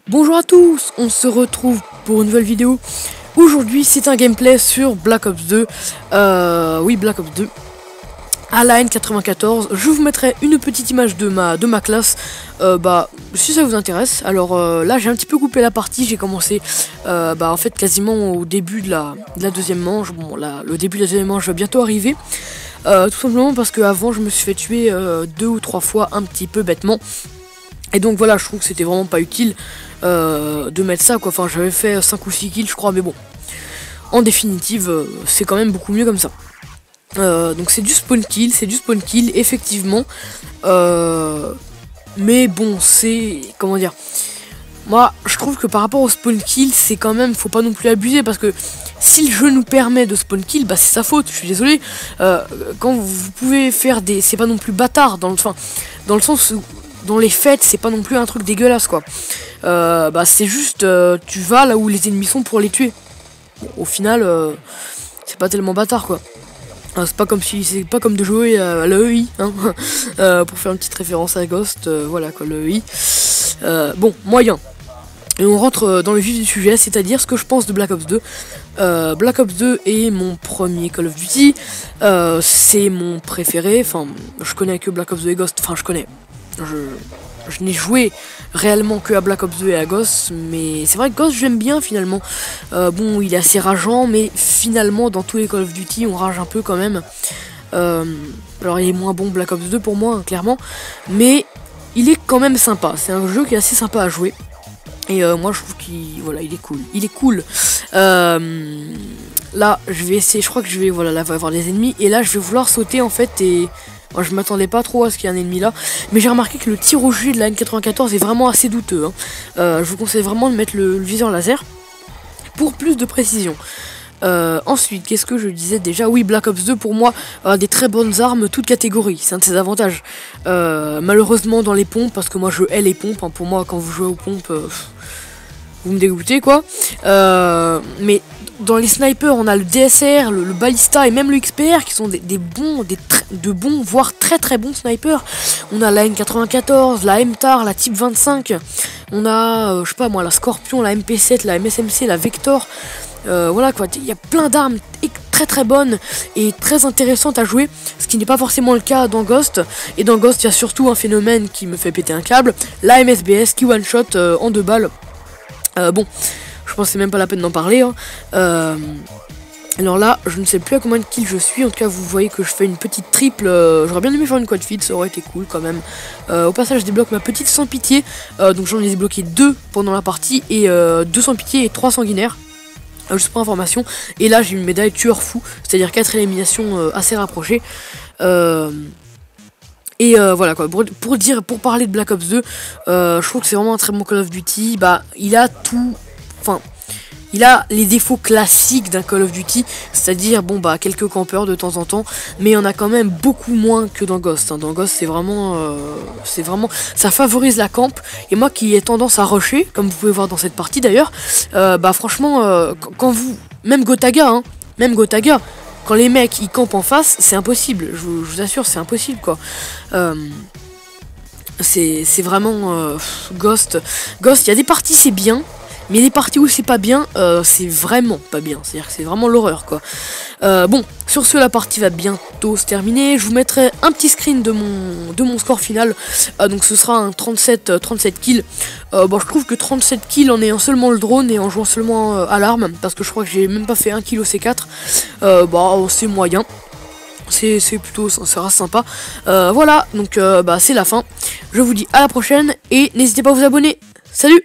Bonjour à tous, on se retrouve pour une nouvelle vidéo. Aujourd'hui c'est un gameplay sur Black Ops 2, oui Black Ops 2, à la N94. Je vous mettrai une petite image de ma classe, si ça vous intéresse. Alors là j'ai un petit peu coupé la partie, j'ai commencé en fait quasiment au début de la deuxième manche. Bon là le début de la deuxième manche va bientôt arriver. Tout simplement parce que avant je me suis fait tuer 2 ou 3 fois un petit peu bêtement. Et donc voilà, je trouve que c'était vraiment pas utile de mettre ça quoi. Enfin j'avais fait 5 ou 6 kills je crois, mais bon. En définitive c'est quand même beaucoup mieux comme ça. Donc c'est du spawn kill effectivement. Mais bon c'est... comment dire, moi je trouve que par rapport au spawn kill c'est quand même... faut pas non plus abuser, parce que si le jeu nous permet de spawn kill, bah c'est sa faute, je suis désolé. Quand vous pouvez faire des... c'est pas non plus bâtard dans le... enfin, dans le sens où dans les fêtes c'est pas non plus un truc dégueulasse quoi. C'est juste tu vas là où les ennemis sont pour les tuer. Bon, au final c'est pas tellement bâtard quoi. C'est pas comme si c'est pas comme de jouer à l'EI hein. Pour faire une petite référence à Ghost, voilà quoi, l'EI. Bon, moyen. Et on rentre dans le vif du sujet, c'est-à-dire ce que je pense de Black Ops 2. Black Ops 2 est mon premier Call of Duty, c'est mon préféré. Enfin, je connais que Black Ops 2 et Ghost. Enfin, je n'ai joué réellement que à Black Ops 2 et à Ghost, mais c'est vrai que Ghost j'aime bien finalement. Bon, il est assez rageant, mais finalement dans tous les Call of Duty on rage un peu quand même. Alors il est moins bon Black Ops 2 pour moi hein, clairement, mais il est quand même sympa. C'est un jeu qui est assez sympa à jouer. Et moi je trouve qu'il est cool. Là je vais essayer, je crois que je vais, voilà, là va y avoir des ennemis, et là je vais vouloir sauter en fait, et moi je m'attendais pas trop à ce qu'il y ait un ennemi là, mais j'ai remarqué que le tir au gilet de la N94 est vraiment assez douteux hein. Je vous conseille vraiment de mettre le viseur laser pour plus de précision. Ensuite, qu'est-ce que je disais déjà? Oui, Black Ops 2 pour moi des très bonnes armes, toute catégorie, c'est un de ses avantages. Malheureusement dans les pompes, parce que moi je hais les pompes hein. Pour moi quand vous jouez aux pompes vous me dégoûtez quoi. Mais dans les snipers on a le DSR, le balista et même le XPR qui sont de bons voire très très bons snipers. On a la N94, la MTAR, la Type 25, on a je sais pas moi la Scorpion, la MP7, la MSMC, la Vector. Voilà quoi, il y a plein d'armes très très bonnes et très intéressantes à jouer, ce qui n'est pas forcément le cas dans Ghost. Et dans Ghost il y a surtout un phénomène qui me fait péter un câble, la MSBS qui one shot en 2 balles. Bon, je pense que c'est même pas la peine d'en parler hein. Alors là, je ne sais plus à combien de kills je suis. En tout cas, vous voyez que je fais une petite triple. J'aurais bien aimé faire une quad feed, ça aurait été cool quand même. Au passage, je débloque ma petite sans pitié. Donc j'en ai débloqué 2 pendant la partie, et 2 sans pitié et 3 sanguinaires. Juste pour information. Et là, j'ai une médaille tueur fou, c'est-à-dire 4 éliminations assez rapprochées. Voilà quoi, pour parler de Black Ops 2, je trouve que c'est vraiment un très bon Call of Duty. Il a tout, enfin, il a les défauts classiques d'un Call of Duty, c'est-à-dire quelques campeurs de temps en temps, mais il y en a quand même beaucoup moins que dans Ghost hein. Dans Ghost c'est vraiment, ça favorise la camp, et moi qui ai tendance à rusher, comme vous pouvez voir dans cette partie d'ailleurs, franchement, quand vous, même Gotaga, hein, quand les mecs ils campent en face, c'est impossible, je vous assure, c'est impossible quoi. C'est vraiment Ghost, il y a des parties c'est bien, mais les parties où c'est pas bien, c'est vraiment pas bien, c'est-à-dire que c'est vraiment l'horreur quoi. Bon, sur ce la partie va bientôt se terminer, je vous mettrai un petit screen de mon score final. Donc ce sera un 37 kills. Je trouve que 37 kills en ayant seulement le drone et en jouant seulement à l'arme, parce que je crois que j'ai même pas fait 1 kill au C4, c'est moyen. C'est plutôt, ça reste sympa. Voilà, donc c'est la fin. Je vous dis à la prochaine, et n'hésitez pas à vous abonner. Salut!